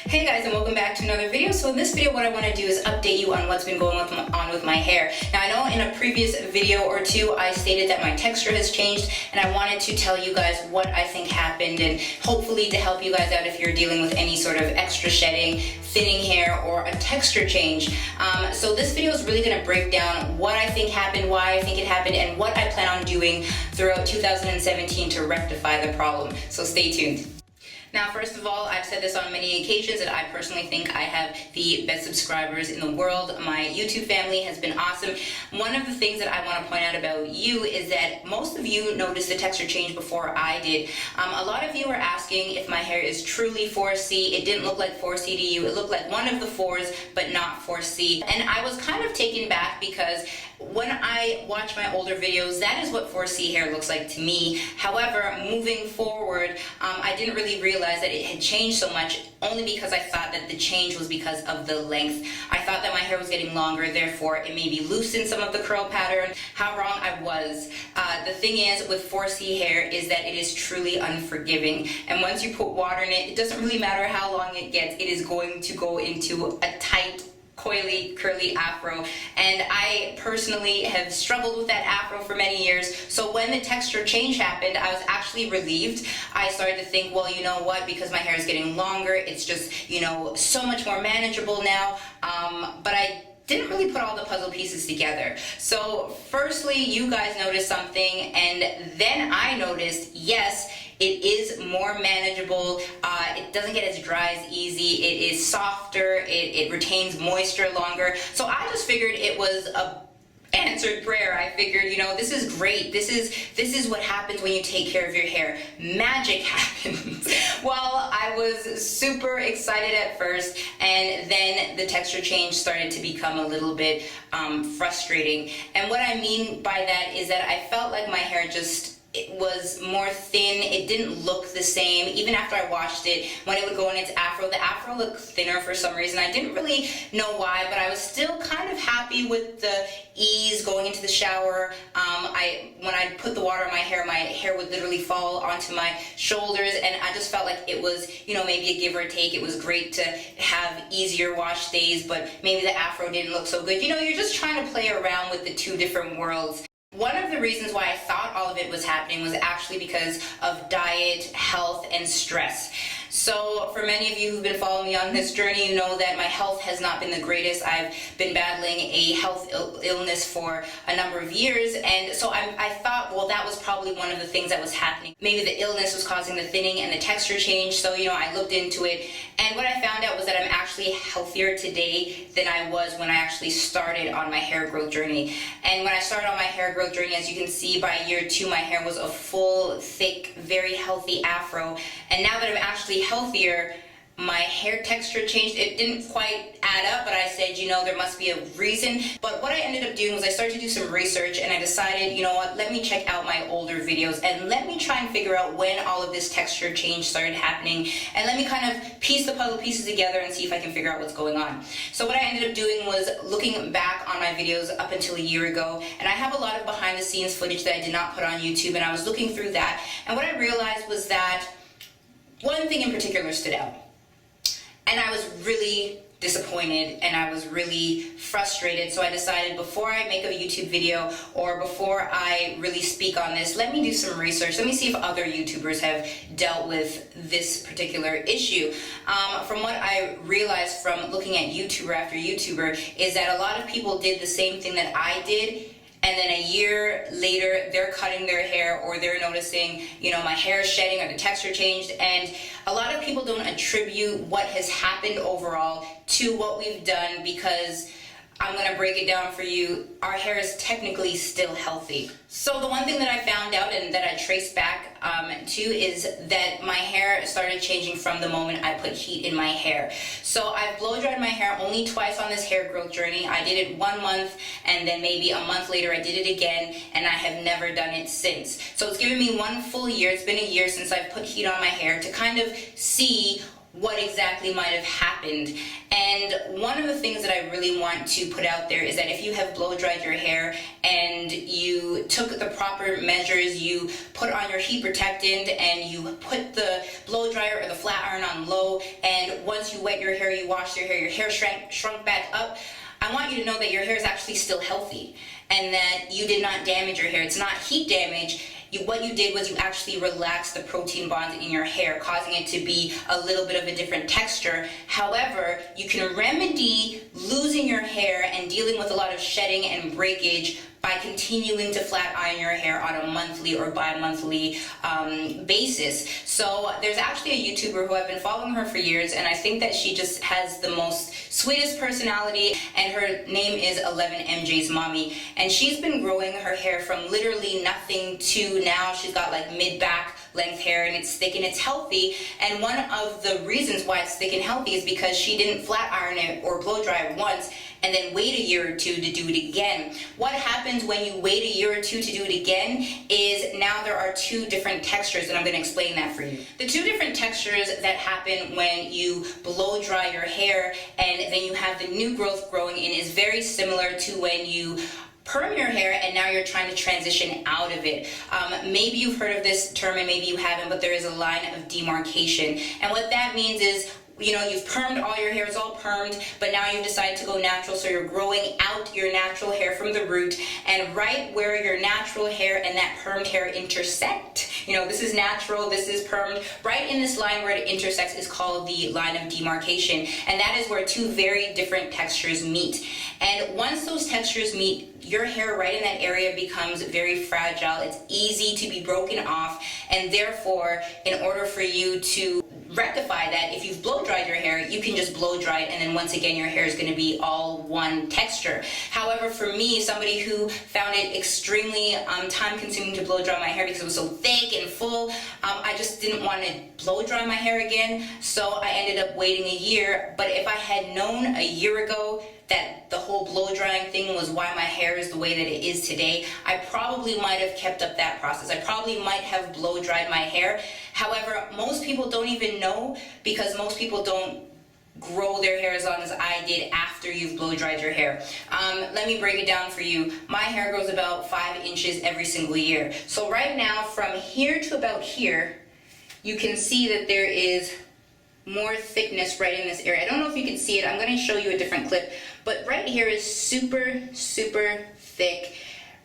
Hey guys, and welcome back to another video. So in this video, what I want to do is update you on what's been going on with my hair. Now, I know in a previous video or two, I stated that my texture has changed, and I wanted to tell you guys what I think happened, and hopefully to help you guys out if you're dealing with any sort of extra shedding, thinning hair, or a texture change. So this video is really going to break down what I think happened, why I think it happened, and what I plan on doing throughout 2017 to rectify the problem. So stay tuned. Now, first of all, I've said this on many occasions that I personally think I have the best subscribers in the world. My YouTube family has been awesome. One of the things that I want to point out about you is that most of you noticed the texture change before I did. A lot of you are asking if my hair is truly 4C. It didn't look like 4C to you. It looked like one of the 4s, but not 4C. And I was kind of taken back because when I watch my older videos, that is what 4C hair looks like to me. However, moving forward, I didn't really realize that it had changed so much only because I thought that the change was because of the length. I thought that my hair was getting longer, therefore it maybe loosened some of the curl pattern. How wrong I was. The thing is with 4C hair is that it is truly unforgiving, and once you put water in it, it doesn't really matter how long it gets, it is going to go into a tight, coily, curly afro, and I personally have struggled with that afro for many years. So when the texture change happened, I was actually relieved. I started to think, well, you know what, because my hair is getting longer, it's just, you know, so much more manageable now. But I didn't really put all the puzzle pieces together. So firstly, you guys noticed something, and then I noticed, yes, it is more manageable. It doesn't get as dry as easy. It is softer. It retains moisture longer. So I just figured it was a answered prayer. I figured, you know, this is great. This is what happens when you take care of your hair. Magic happens. Well, I was super excited at first, and then the texture change started to become a little bit frustrating. And what I mean by that is that I felt like my hair it was more thin. It didn't look the same. Even after I washed it, when it would go in its afro, the afro looked thinner for some reason. I didn't really know why, but I was still kind of happy with the ease going into the shower. When I put the water on my hair would literally fall onto my shoulders, and I just felt like it was, you know, maybe a give or take. It was great to have easier wash days, but maybe the afro didn't look so good. You know, you're just trying to play around with the two different worlds. One of the reasons why I thought all of it was happening was actually because of diet, health, and stress. So for many of you who've been following me on this journey, you know that my health has not been the greatest. I've been battling a health illness for a number of years, and so I thought, well, that was probably one of the things that was happening. Maybe the illness was causing the thinning and the texture change, so, you know, I looked into it, and what I found out was that I'm actually healthier today than I was when I actually started on my hair growth journey. And when I started on my hair growth journey, as you can see, by year 2, my hair was a full, thick, very healthy afro, and now that I'm actually healthier, my hair texture changed. It didn't quite add up, but I said, you know, there must be a reason. But what I ended up doing was I started to do some research, and I decided, you know what, let me check out my older videos and let me try and figure out when all of this texture change started happening, and let me kind of piece the puzzle pieces together and see if I can figure out what's going on. So what I ended up doing was looking back on my videos up until a year ago, and I have a lot of behind the scenes footage that I did not put on YouTube, and I was looking through that, and what I realized was that one thing in particular stood out. And I was really disappointed, and I was really frustrated, so I decided before I make a YouTube video or before I really speak on this, let me do some research. Let me see if other YouTubers have dealt with this particular issue. From what I realized from looking at YouTuber after YouTuber is that a lot of people did the same thing that I did, and then a year later they're cutting their hair, or they're noticing, you know, my hair is shedding or the texture changed. And a lot of people don't attribute what has happened overall to what we've done, because I'm going to break it down for you. Our hair is technically still healthy. So the one thing that I found out and that I traced back to is that my hair started changing from the moment I put heat in my hair. So I've blow dried my hair only twice on this hair growth journey. I did it 1 month, and then maybe a month later I did it again, and I have never done it since. So it's given me 1 full year. It's been a year since I've put heat on my hair to kind of see what exactly might have happened. And one of the things that I really want to put out there is that if you have blow dried your hair and you took the proper measures, you put on your heat protectant and you put the blow dryer or the flat iron on low, and once you wet your hair, you wash your hair shrunk back up, I want you to know that your hair is actually still healthy and that you did not damage your hair. It's not heat damage. What you did was you actually relaxed the protein bonds in your hair, causing it to be a little bit of a different texture. However, you can remedy losing your hair and dealing with a lot of shedding and breakage by continuing to flat iron your hair on a monthly or bi-monthly basis. So there's actually a YouTuber who I've been following her for years, and I think that she just has the most sweetest personality, and her name is 11MJ's Mommy, and she's been growing her hair from literally nothing to now she's got like mid-back length hair, and it's thick and it's healthy. And one of the reasons why it's thick and healthy is because she didn't flat iron it or blow dry it once and then wait a year or two to do it again. What happens when you wait a year or two to do it again is now there are two different textures, and I'm going to explain that for you. The two different textures that happen when you blow dry your hair and then you have the new growth growing in is very similar to when you perm your hair and now you're trying to transition out of it. Maybe you've heard of this term and maybe you haven't, but there is a line of demarcation. And what that means is, you know, you've permed all your hair, it's all permed, but now you've decided to go natural, so you're growing out your natural hair from the root, and right where your natural hair and that permed hair intersect, you know, this is natural, this is permed, right in this line where it intersects is called the line of demarcation, and that is where two very different textures meet. And once those textures meet, your hair right in that area becomes very fragile, it's easy to be broken off, and therefore, in order for you to rectify that, if you've blow dried your hair, you can just blow dry it, and then once again your hair is going to be all one texture. However, for me, somebody who found it extremely time consuming to blow dry my hair because it was so thick and full, I just didn't want to blow dry my hair again, so I ended up waiting a year. But if I had known a year ago that the whole blow drying thing was why my hair is the way that it is today, I probably might have kept up that process. I probably might have blow dried my hair. However, most people don't even know, because most people don't grow their hair as long as I did after you've blow dried your hair. Let me break it down for you. My hair grows about 5 inches every single year. So right now, from here to about here, you can see that there is more thickness right in this area. I don't know if you can see it. I'm going to show you a different clip, but right here is super thick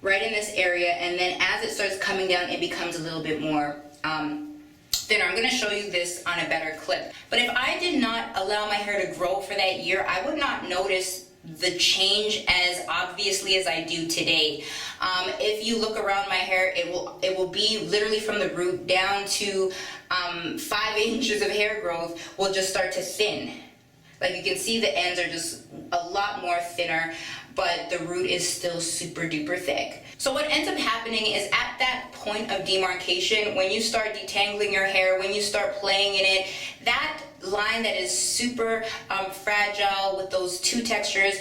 right in this area, and then as it starts coming down, it becomes a little bit more thinner. I'm going to show you this on a better clip. But if I did not allow my hair to grow for that year, I would not notice the change as obviously as I do today. If you look around my hair, it will be literally from the root down to 5 inches of hair growth will just start to thin. Like you can see the ends are just a lot more thinner, but the root is still super duper thick. So what ends up happening is at that point of demarcation, when you start detangling your hair, when you start playing in it, that line that is super fragile with those two textures,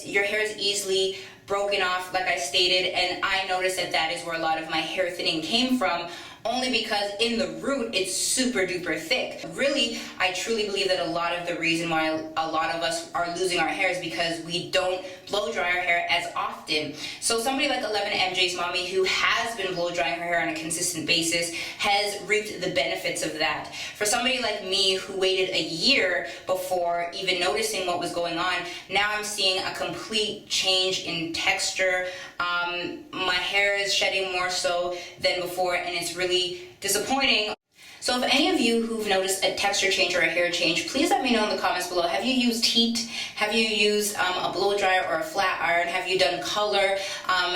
your hair is easily broken off, like I stated, and I noticed that that is where a lot of my hair thinning came from, only because in the root it's super duper thick. Really, I truly believe that a lot of the reason why a lot of us are losing our hair is because we don't blow dry our hair as often. So somebody like 11MJ's Mommy, who has been blow drying her hair on a consistent basis, has reaped the benefits of that. For somebody like me who waited a year before even noticing what was going on, now I'm seeing a complete change in texture. My hair is shedding more so than before, and it's really disappointing. So if any of you who've noticed a texture change or a hair change, please let me know in the comments below. Have you used heat? Have you used a blow dryer or a flat iron? Have you done color?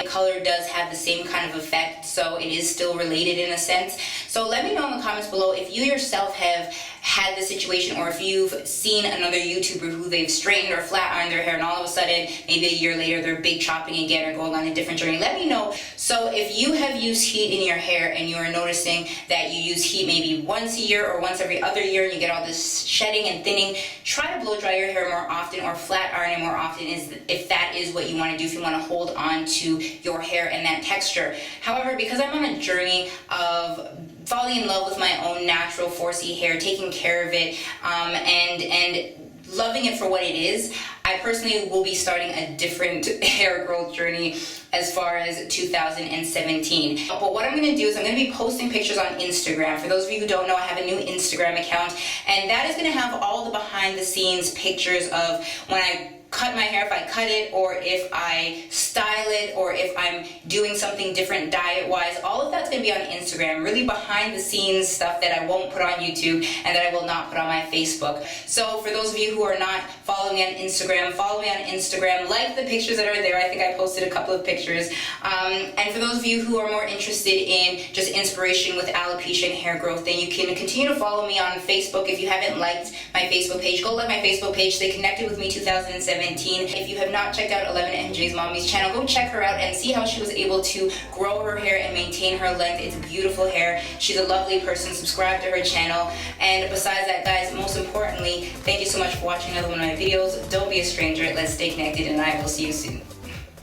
Color does have the same kind of effect, so it is still related in a sense. So let me know in the comments below if you yourself have had the situation, or if you've seen another YouTuber who they've straightened or flat ironed their hair and all of a sudden, maybe a year later, they're big chopping again or going on a different journey. Let me know. So if you have used heat in your hair and you are noticing that you use heat maybe once a year or once every other year and you get all this shedding and thinning, try to blow dry your hair more often or flat iron it more often, if that is what you want to do, if you want to hold on to your hair and that texture. However, because I'm on a journey of falling in love with my own natural 4C hair, taking care of it, and loving it for what it is, I personally will be starting a different hair growth journey as far as 2017. But what I'm going to do is I'm going to be posting pictures on Instagram. For those of you who don't know, I have a new Instagram account, and that is going to have all the behind the scenes pictures of when I cut my hair, if I cut it, or if I style it, or if I'm doing something different diet-wise. All of that's going to be on Instagram, really behind the scenes stuff that I won't put on YouTube and that I will not put on my Facebook. So for those of you who are not following me on Instagram, follow me on Instagram, like the pictures that are there. I think I posted a couple of pictures. And for those of you who are more interested in just inspiration with alopecia and hair growth, then you can continue to follow me on Facebook. If you haven't liked my Facebook page, go like my Facebook page. Stay connected with me 2017. If you have not checked out 11MJ's Mommy's channel, go check her out and see how she was able to grow her hair and maintain her length. It's beautiful hair. She's a lovely person. Subscribe to her channel. And besides that, guys, most importantly, thank you so much for watching another one of my videos. Don't be a stranger. Let's stay connected, and I will see you soon.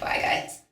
Bye, guys.